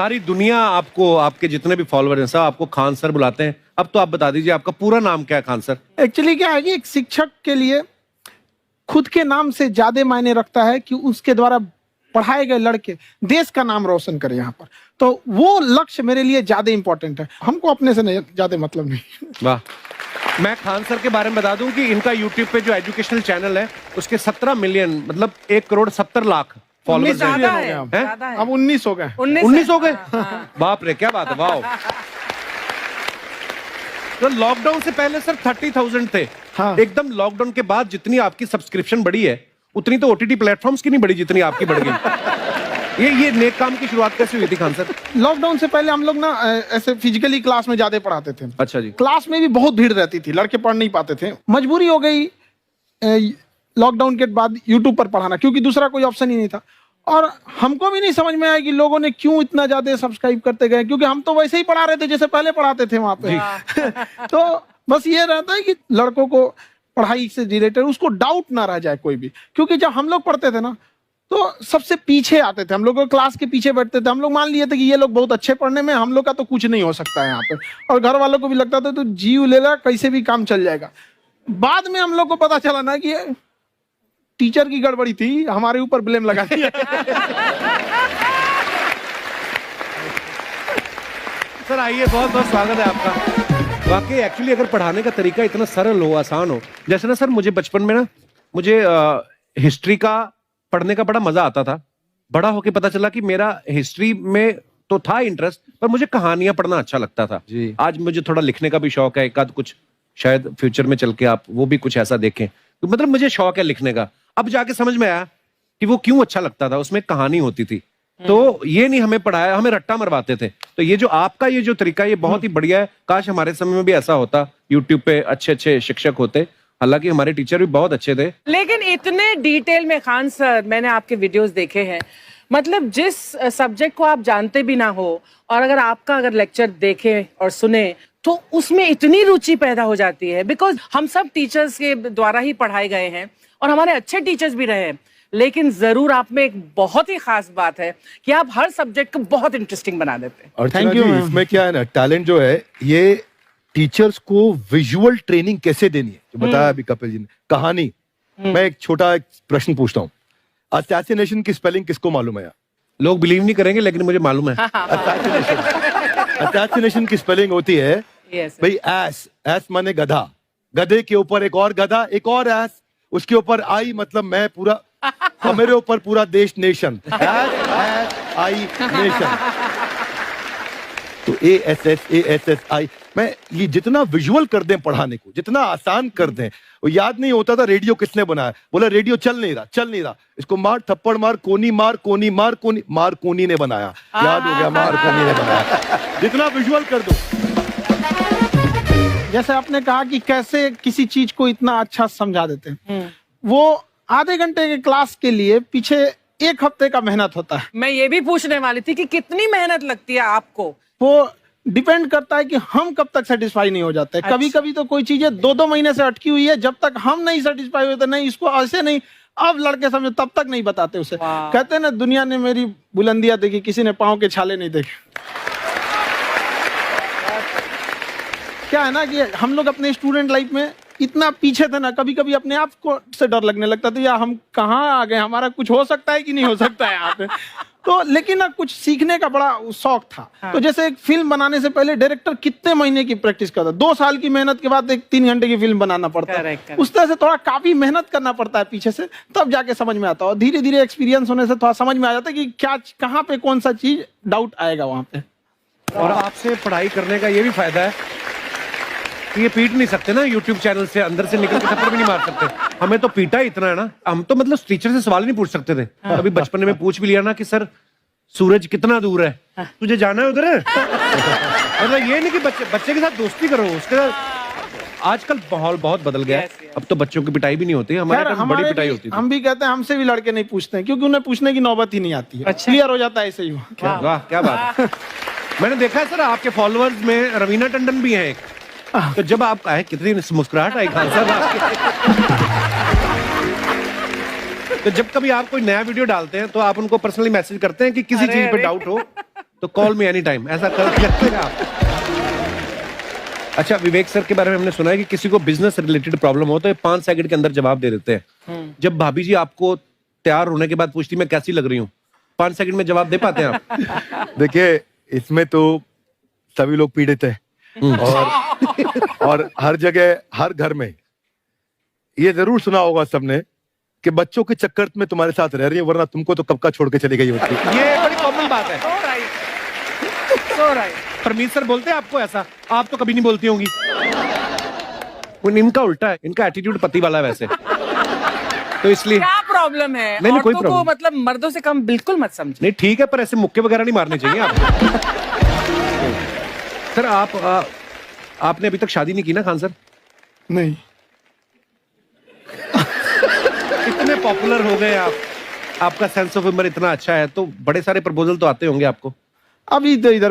सारी दुनिया आपको, आपके जितने भी फॉलोअर हैं सब आपको खान सर बुलाते हैं। अब तो आप बता दीजिए आपका पूरा नाम क्या है खान सर? एक्चुअली क्या है कि एक शिक्षक के लिए खुद के नाम से ज्यादा मायने रखता है कि उसके द्वारा पढ़ाए गए लड़के देश का नाम रोशन करें यहाँ पर, तो वो लक्ष्य मेरे लिए ज्यादा इंपॉर्टेंट है। हमको अपने से नहीं ज्यादा मतलब नहीं। वाह। मैं खान सर के बारे में बता दूं कि इनका यूट्यूब पे जो एजुकेशनल चैनल है उसके 17 मिलियन मतलब 1,70,00,000 फॉलोअर्स ज्यादा है, हैं। ज्यादा है। अब 19 हो गए। 19 हो गए? बाप रे, क्या बात है, वाह। तो लॉकडाउन से पहले सर 30,000 थे। हाँ। एकदम लॉकडाउन के बाद जितनी आपकी सब्सक्रिप्शन बढ़ी है उतनी तो ओटीटी प्लेटफॉर्म्स की नहीं बढ़ी जितनी आपकी बढ़ गई। ये नेक काम की शुरुआत कैसे हुई थी खान सर? लॉकडाउन से पहले हम लोग ना ऐसे फिजिकली क्लास में ज्यादा पढ़ाते थे। अच्छा जी। क्लास में भी बहुत भीड़ रहती थी, लड़के पढ़ नहीं पाते थे। मजबूरी हो गई लॉकडाउन के बाद यूट्यूब पर पढ़ाना, क्योंकि दूसरा कोई ऑप्शन ही नहीं था। और हमको भी नहीं समझ में आया कि लोगों ने क्यों इतना ज्यादा सब्सक्राइब करते गए, क्योंकि हम तो वैसे ही पढ़ा रहे थे जैसे पहले पढ़ाते थे वहां पे। तो बस ये रहता है कि लड़कों को पढ़ाई से रिलेटेड उसको डाउट ना रह जाए कोई भी, क्योंकि जब हम लोग पढ़ते थे ना तो सबसे पीछे आते थे, हम लोग क्लास के पीछे बैठते थे। हम लोग मान लिए थे कि ये लोग बहुत अच्छे पढ़ने में, हम लोग का तो कुछ नहीं हो सकता है यहाँ पे। और घर वालों को भी लगता था तो जीव ले ला, कैसे भी काम चल जाएगा। बाद में हम लोग को पता चला ना कि टीचर की गड़बड़ी थी, हमारे ऊपर ब्लेम लगा दिया। सर आइए, बहुत बहुत स्वागत है आपका। वाकई एक्चुअली अगर पढ़ाने का तरीका इतना सरल हो, आसान हो, जैसे ना सर मुझे बचपन में ना मुझे हिस्ट्री का पढ़ने का बड़ा मजा आता था। बड़ा होके पता चला कि मेरा हिस्ट्री में तो था इंटरेस्ट, पर मुझे कहानियां पढ़ना अच्छा लगता था जी। आज मुझे थोड़ा लिखने का भी शौक है, एक आध कुछ शायद फ्यूचर में चल के आप वो भी कुछ ऐसा देखें, तो मतलब मुझे शौक है लिखने का। अब जाके समझ में आया कि वो क्यों अच्छा लगता था, उसमें कहानी होती थी। तो ये नहीं हमें पढ़ाया, हमें रट्टा मरवाते थे। तो ये जो आपका ये जो तरीका ये बहुत ही बढ़िया है। काश हमारे समय में भी ऐसा होता, यूट्यूब पे अच्छे अच्छे शिक्षक होते। हालांकि हमारे टीचर भी बहुत अच्छे थे, लेकिन इतने डिटेल में खान सर मैंने आपके वीडियोस देखे हैं, मतलब जिस सब्जेक्ट को आप जानते भी ना हो और अगर लेक्चर देखें और सुने तो उसमें इतनी रुचि पैदा हो जाती है। बिकॉज हम सब टीचर्स के द्वारा ही पढ़ाए गए हैं और हमारे अच्छे टीचर्स भी रहे हैं, लेकिन जरूर आप में एक बहुत ही खास बात है कि आप हर सब्जेक्ट को बहुत इंटरेस्टिंग बना देते हैं। और थैंक यू। इसमें क्या है ना, टैलेंट जो है ये टीचर्स को विजुअल ट्रेनिंग कैसे देनी है, जो बताया अभी कपिल जी ने। कहानी, मैं एक छोटा प्रश्न पूछता हूँ, असैसिनेशन की स्पेलिंग किसको मालूम है? लोग बिलीव नहीं करेंगे लेकिन मुझे मालूम है। असैसिनेशन की स्पेलिंग होती है भाई एस माने गधा, गधे के ऊपर एक और गधा, एक और एस, उसके ऊपर आई मतलब मैं पूरा, और मेरे ऊपर पूरा देश, नेशन। S I nation. तो ASSASSI मैं ये जितना विजुअल कर दें पढ़ाने को, जितना आसान कर दें। वो याद नहीं होता था रेडियो किसने बनाया, बोला रेडियो चल नहीं रहा, इसको मार थप्पड़ मार, कोनी मार, कोनी मार, कोनी मार, कोनी ने बनाया। याद हो गया, मार कोनी ने बनाया। जितना विजुअल कर दो। जैसे आपने कहा कि कैसे किसी चीज को इतना अच्छा समझा देते हैं, वो आधे घंटे के क्लास के लिए पीछे 1 हफ्ते का मेहनत होता है। मैं ये भी पूछने वाली थी कि कितनी मेहनत लगती है आपको। वो डिपेंड करता है कि हम कब तक सेटिस्फाई नहीं हो जाते। कभी कभी तो कोई चीजें 2-2 महीने से अटकी हुई है, जब तक हम नहीं सेटिस्फाई होते, नहीं इसको ऐसे नहीं, अब लड़के समझे तब तक नहीं बताते उसे। कहते हैं ना, दुनिया ने मेरी बुलंदियां देखी, किसी ने पांव के छाले नहीं देखे। क्या है ना कि हम लोग अपने स्टूडेंट लाइफ में इतना पीछे थे ना, कभी कभी अपने आप को से डर लगने लगता था, या हम कहाँ आ गए, हमारा कुछ हो सकता है कि नहीं हो सकता है यहाँ पे। तो लेकिन ना कुछ सीखने का बड़ा शौक था। तो जैसे एक फिल्म बनाने से पहले डायरेक्टर कितने महीने की प्रैक्टिस करता है, 2 साल की मेहनत के बाद एक 3 घंटे की फिल्म बनाना पड़ता है। उस तरह से थोड़ा काफी मेहनत करना पड़ता है पीछे से, तब जाके समझ में आता है। और धीरे धीरे एक्सपीरियंस होने से थोड़ा समझ में आ जाता है कि क्या, कहाँ पे कौन सा चीज डाउट आएगा वहां पे। और आपसे पढ़ाई करने का ये भी फायदा है कि ये पीट नहीं सकते ना यूट्यूब चैनल से, अंदर से निकल के थप्पड़ भी नहीं मार सकते। हमें तो पीटा इतना है ना, हम तो मतलब टीचर से सवाल नहीं पूछ सकते थे। अभी बचपन में पूछ भी लिया ना कि सर सूरज कितना दूर है, तुझे जाना है उधर है। मतलब ये नहीं कि बच्चे के साथ दोस्ती करो, उसके साथ। आजकल माहौल बहुत बदल गया है, अब तो बच्चों की पिटाई भी नहीं होती, हमारे टाइम बड़ी पिटाई होती थी। हम भी कहते हैं, हमसे भी लड़के नहीं पूछते हैं, क्योंकि उन्हें पूछने की नौबत ही नहीं आती है। क्लियर हो जाता है ऐसे ही। वाह, क्या बात है। मैंने देखा है सर आपके फॉलोअर्स में रवीना टंडन भी है एक। तो जब आप आए, कितनी मुस्कुराहट आई खान साहब आपके। तो जब कभी आप कोई नया वीडियो डालते हैं तो आप उनको पर्सनली मैसेज करते हैं कि किसी चीज पे डाउट हो तो कॉल मी एनी टाइम, ऐसा करते हैं आप? अच्छा, विवेक सर के बारे में हमने सुना है कि किसी को बिजनेस रिलेटेड प्रॉब्लम हो तो ये 5 सेकंड के अंदर जवाब दे देते हैं। जब भाभी जी आपको तैयार होने के बाद पूछती मैं कैसी लग रही हूँ, 5 सेकंड में जवाब दे पाते हैं आप? देखिए, इसमें तो सभी लोग पीड़ित हैं और हर जगह, हर घर में ये जरूर सुना होगा सबने कि बच्चों के चक्कर में तुम्हारे साथ रह रही है, वरना तुमको तो कब का छोड़ के चली गई होती। ये बड़ी कॉमन बात है। So right. परमीत सर बोलते हैं आपको ऐसा? आप तो कभी नहीं बोलती होंगी। इनका उल्टा है, इनका एटीट्यूड पति वाला है वैसे, तो इसलिए। क्या प्रॉब्लम है? नहीं, कोई औरतों को प्रॉब्लम मतलब मर्दों से कम बिल्कुल मत समझे। नहीं, ठीक है, पर ऐसे मुक्के वगैरह नहीं मारने चाहिए आपको। सर आपने अभी तक शादी नहीं की ना खान सर? नहीं। इतने पॉपुलर हो गए आप, आपका सेंस ऑफ ह्यूमर इतना अच्छा है, तो बड़े सारे प्रपोजल तो आते होंगे आपको। अभी तो इधर